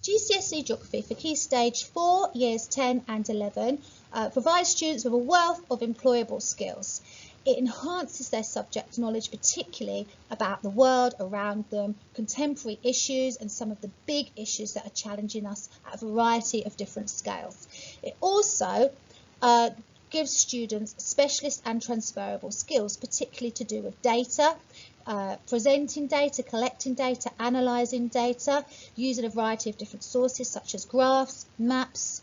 GCSE Geography for Key Stage 4, Years 10 and 11 provides students with a wealth of employable skills. It enhances their subject knowledge, particularly about the world around them, contemporary issues and some of the big issues that are challenging us at a variety of different scales. It also gives students specialist and transferable skills, particularly to do with data, presenting data, collecting data, analysing data, using a variety of different sources such as graphs, maps,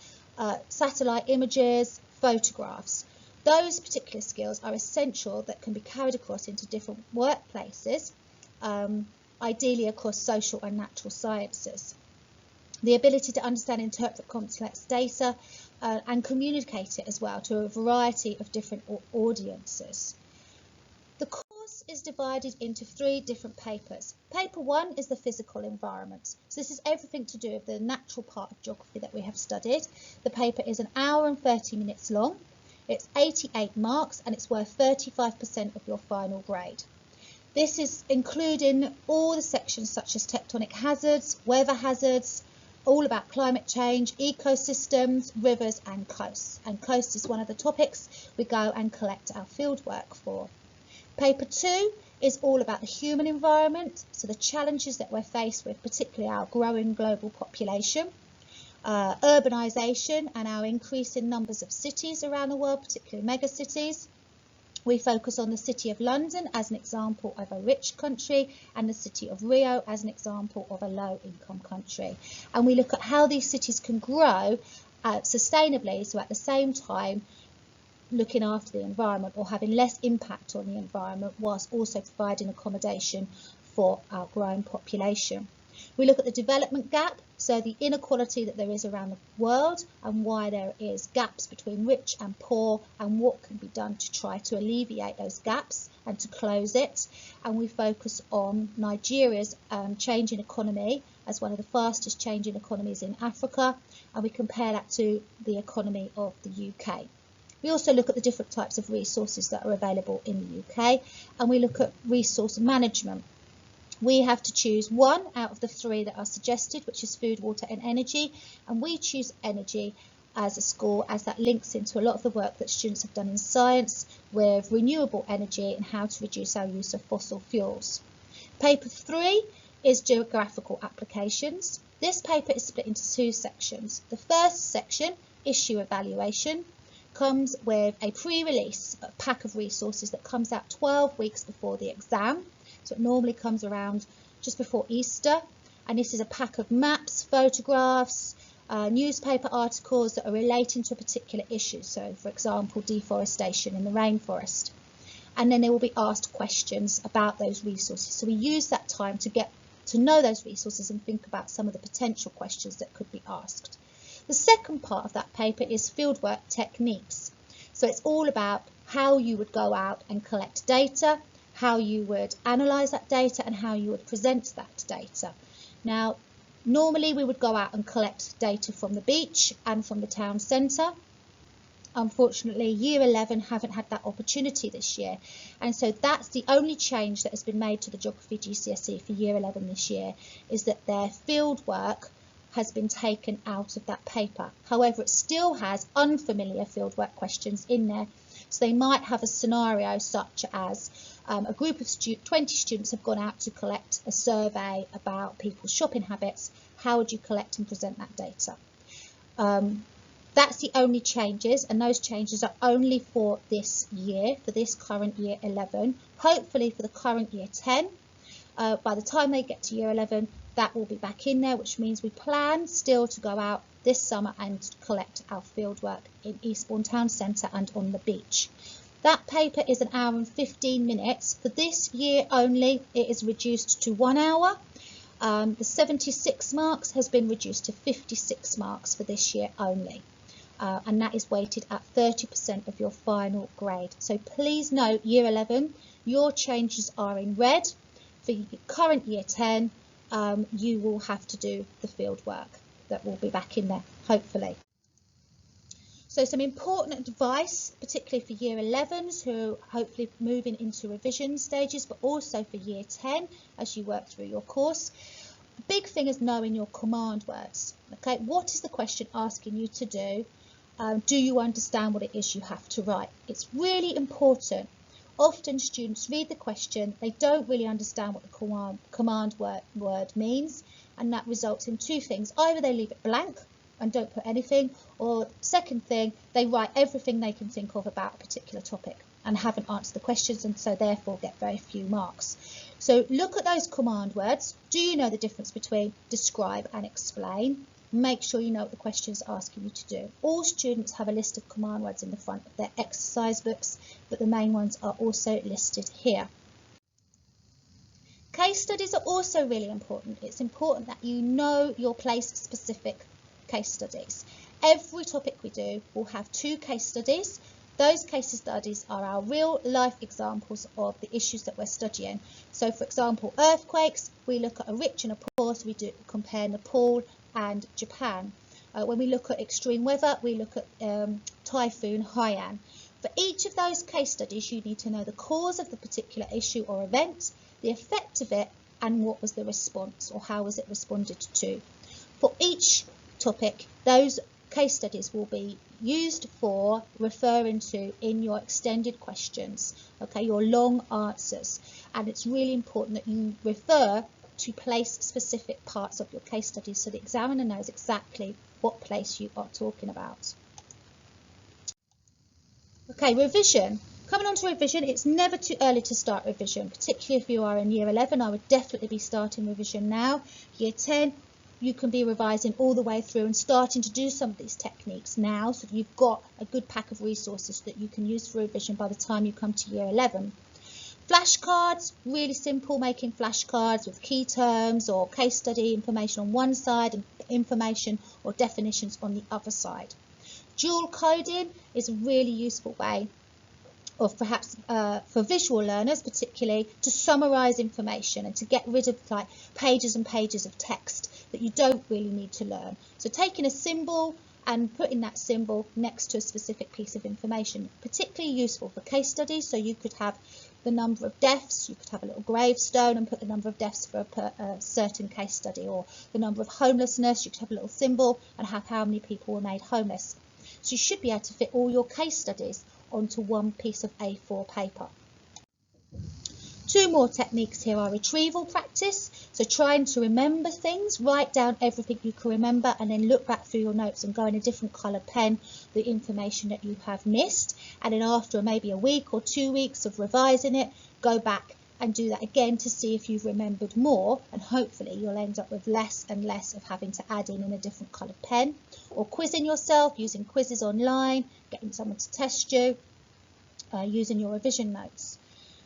satellite images, photographs. Those particular skills are essential that can be carried across into different workplaces, ideally across social and natural sciences. The ability to understand and interpret complex data and communicate it as well to a variety of different audiences. The course is divided into 3 different papers. Paper 1 is the physical environment. So this is everything to do with the natural part of geography that we have studied. The paper is 1 hour and 30 minutes long. It's 88 marks and it's worth 35% of your final grade. This is including all the sections such as tectonic hazards, weather hazards, all about climate change, ecosystems, rivers and coasts. And coast is one of the topics we go and collect our fieldwork for. Paper 2 is all about the human environment, so the challenges that we're faced with, particularly our growing global population, urbanisation and our increasing numbers of cities around the world, particularly megacities. We focus on the City of London as an example of a rich country and the City of Rio as an example of a low-income country. And we look at how these cities can grow sustainably, so at the same time looking after the environment or having less impact on the environment whilst also providing accommodation for our growing population. We look at the development gap, so the inequality that there is around the world and why there is gaps between rich and poor and what can be done to try to alleviate those gaps and to close it. And we focus on Nigeria's changing economy as one of the fastest changing economies in Africa, and we compare that to the economy of the UK. We also look at the different types of resources that are available in the UK, and we look at resource management. We have to choose 1 out of the 3 that are suggested, which is food, water and energy, and we choose energy as a school as that links into a lot of the work that students have done in science with renewable energy and how to reduce our use of fossil fuels. Paper 3 is geographical applications. This paper is split into 2 sections. The first section, issue evaluation, comes with a pre-release pack of resources that comes out 12 weeks before the exam. So it normally comes around just before Easter, and this is a pack of maps, photographs, newspaper articles that are relating to a particular issue. So, for example, deforestation in the rainforest. And then they will be asked questions about those resources. So we use that time to get to know those resources and think about some of the potential questions that could be asked. The second part of that paper is fieldwork techniques. So it's all about how you would go out and collect data, how you would analyse that data and how you would present that data. Now, normally we would go out and collect data from the beach and from the town centre. Unfortunately, Year 11 haven't had that opportunity this year, and so that's the only change that has been made to the Geography GCSE for Year 11 this year, is that their fieldwork has been taken out of that paper. However, it still has unfamiliar fieldwork questions in there. So they might have a scenario such as a group of 20 students have gone out to collect a survey about people's shopping habits. How would you collect and present that data? That's the only changes, and those changes are only for this year, for this current Year 11. Hopefully for the current Year 10. By the time they get to Year 11, that will be back in there, which means we plan still to go out this summer and collect our fieldwork in Eastbourne Town Centre and on the beach. That paper is 1 hour and 15 minutes. For this year only, it is reduced to 1 hour. The 76 marks has been reduced to 56 marks for this year only. And that is weighted at 30% of your final grade. So please note, Year 11, your changes are in red. For current Year 10, you will have to do the field work that will be back in there, hopefully. So some important advice, particularly for Year 11s who are hopefully moving into revision stages, but also for Year 10 as you work through your course. big thing is knowing your command words. Okay, what is the question asking you to do? Do you understand what it is you have to write? It's really important. Often students read the question, they don't really understand what the command word means, and that results in two things. Either they leave it blank and don't put anything, or second thing, they write everything they can think of about a particular topic and haven't answered the questions, and so therefore get very few marks. So look at those command words. Do you know the difference between describe and explain? Make sure you know what the question is asking you to do. All students have a list of command words in the front of their exercise books, but the main ones are also listed here. Case studies are also really important. It's important that you know your place-specific case studies. Every topic we do will have 2 case studies. Those case studies are our real life examples of the issues that we're studying. So for example, earthquakes, we look at a rich and a poor, so we do compare Nepal and Japan. When we look at extreme weather, we look at Typhoon Haiyan. For each of those case studies, you need to know the cause of the particular issue or event, the effect of it, and what was the response, or how was it responded to. For each topic, those case studies will be used for referring to in your extended questions, okay, your long answers. And it's really important that you refer to place-specific parts of your case study so the examiner knows exactly what place you are talking about. Okay, revision. Coming on to revision, it's never too early to start revision, particularly if you are in Year 11. I would definitely be starting revision now. Year 10, you can be revising all the way through and starting to do some of these techniques now, so that you've got a good pack of resources that you can use for revision by the time you come to Year 11. Flashcards, really simple, making flashcards with key terms or case study information on one side and information or definitions on the other side. Dual coding is a really useful way of perhaps for visual learners particularly to summarise information and to get rid of like pages and pages of text that you don't really need to learn. So taking a symbol and putting that symbol next to a specific piece of information, particularly useful for case studies. So you could have the number of deaths, you could have a little gravestone and put the number of deaths for a certain case study, or the number of homelessness, you could have a little symbol and have how many people were made homeless. So you should be able to fit all your case studies onto one piece of A4 paper. 2 more techniques here are retrieval practice, so trying to remember things, write down everything you can remember and then look back through your notes and go in a different coloured pen the information that you have missed, and then after maybe a week or 2 weeks of revising it, go back and do that again to see if you've remembered more, and hopefully you'll end up with less and less of having to add in a different coloured pen. Or quizzing yourself, using quizzes online, getting someone to test you, using your revision notes.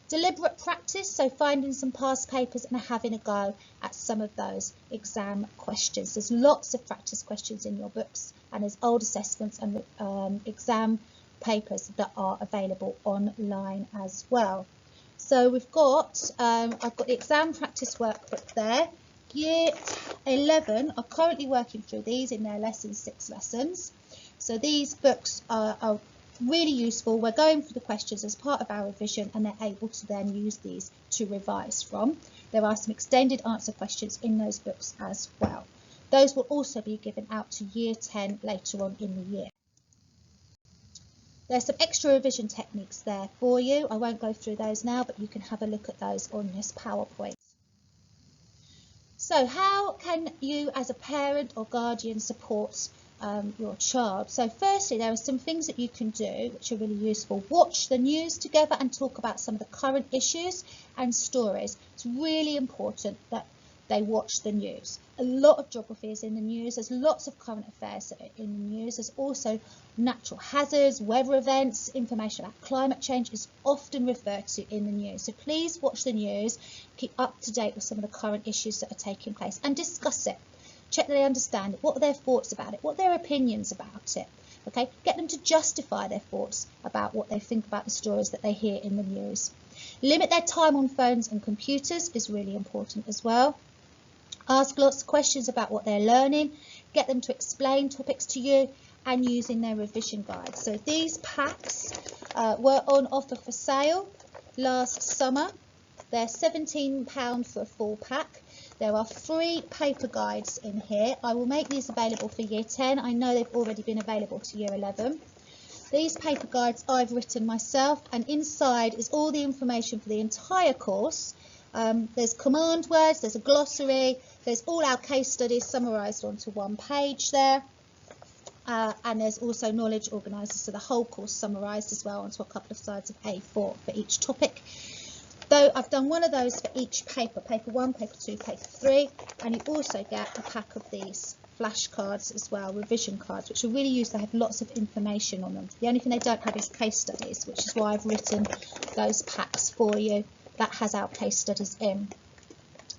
Deliberate practice, so finding some past papers and having a go at some of those exam questions. There's lots of practice questions in your books, and there's old assessments and exam papers that are available online as well. So we've got, I've got the exam practice workbook there. Year 11 are currently working through these in their Lesson 6 lessons. So these books are really useful. We're going through the questions as part of our revision and they're able to then use these to revise from. There are some extended answer questions in those books as well. Those will also be given out to Year 10 later on in the year. There's some extra revision techniques there for you. I won't go through those now, but you can have a look at those on this PowerPoint. So how can you as a parent or guardian support your child? So firstly, there are some things that you can do which are really useful. Watch the news together and talk about some of the current issues and stories. It's really important that they watch the news. A lot of geography is in the news. There's lots of current affairs that are in the news. There's also natural hazards, weather events, information about climate change is often referred to in the news. So please watch the news, keep up to date with some of the current issues that are taking place and discuss it. Check that they understand it, what are their thoughts about it, what are their opinions about it. Okay, get them to justify their thoughts about what they think about the stories that they hear in the news. Limit their time on phones and computers is really important as well. Ask lots of questions about what they're learning, get them to explain topics to you and using their revision guides. So these packs were on offer for sale last summer. They're £17 for a full pack. There are 3 paper guides in here. I will make these available for Year 10. I know they've already been available to Year 11. These paper guides I've written myself, and inside is all the information for the entire course. There's command words, there's a glossary, there's all our case studies summarised onto one page there. And there's also knowledge organisers, so the whole course summarised as well onto a couple of sides of A4 for each topic. Though I've done one of those for each paper, paper 1, paper 2, paper 3, and you also get a pack of these flashcards as well, revision cards, which are really useful. They have lots of information on them. The only thing they don't have is case studies, which is why I've written those packs for you. That has our case studies in.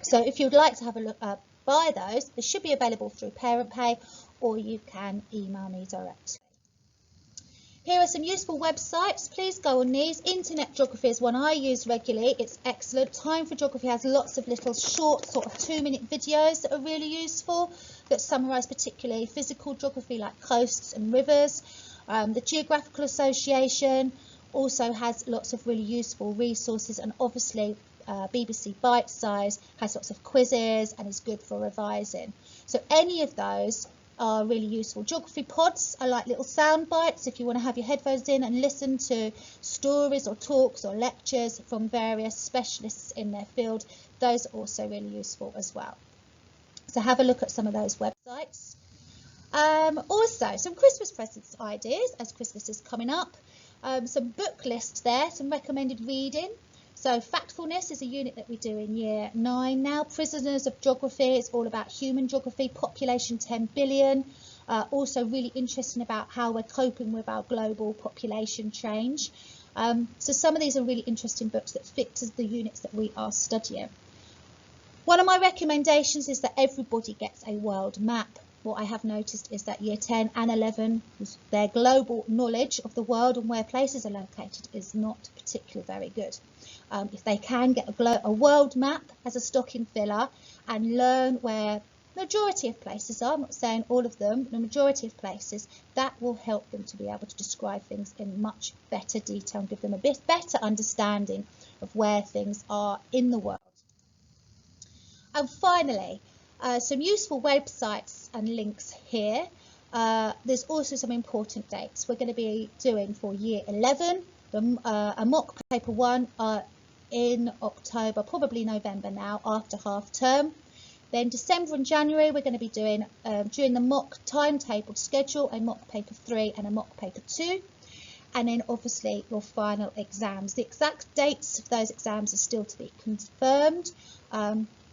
So if you'd like to have a look, buy those, they should be available through ParentPay, or you can email me directly. Here are some useful websites. Please go on these. Internet Geography is one I use regularly. It's excellent. Time for Geography has lots of little short sort of 2-minute videos that are really useful, that summarise particularly physical geography like coasts and rivers. The Geographical Association also has lots of really useful resources, and obviously BBC Bitesize has lots of quizzes and is good for revising. So any of those are really useful. Geography Pods are like little sound bites if you want to have your headphones in and listen to stories or talks or lectures from various specialists in their field. Those are also really useful as well. So have a look at some of those websites. Also, some Christmas presents ideas as Christmas is coming up. Some book lists there, some recommended reading. So Factfulness is a unit that we do in Year 9 now. Prisoners of Geography is all about human geography. Population 10 billion. Also really interesting about how we're coping with our global population change. So some of these are really interesting books that fit to the units that we are studying. One of my recommendations is that everybody gets a world map. What I have noticed is that Year 10 and 11, their global knowledge of the world and where places are located is not particularly very good. If they can get a world map as a stocking filler and learn where the majority of places are, I'm not saying all of them, the majority of places, that will help them to be able to describe things in much better detail and give them a bit better understanding of where things are in the world. And finally, some useful websites and links here. There's also some important dates. We're going to be doing for Year 11, a mock paper 1 in October, probably November now, after half term. Then December and January, we're going to be doing, during the mock timetable schedule, a mock paper 3 and a mock paper 2. And then obviously your final exams. The exact dates of those exams are still to be confirmed.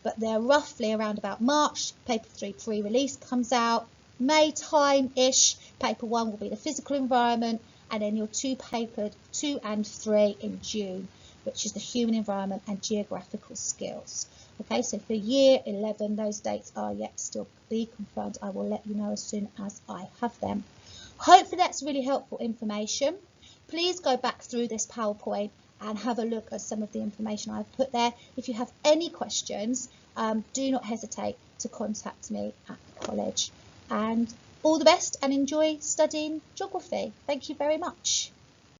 But they're roughly around about March. Paper 3 pre-release comes out. May time-ish, paper 1 will be the physical environment, and then your paper 2 and 3 in June, which is the human environment and geographical skills. Okay, so for Year 11, those dates are yet still to be confirmed. I will let you know as soon as I have them. Hopefully that's really helpful information. Please go back through this PowerPoint and have a look at some of the information I've put there. If you have any questions, do not hesitate to contact me at the college. And all the best and enjoy studying geography. Thank you very much.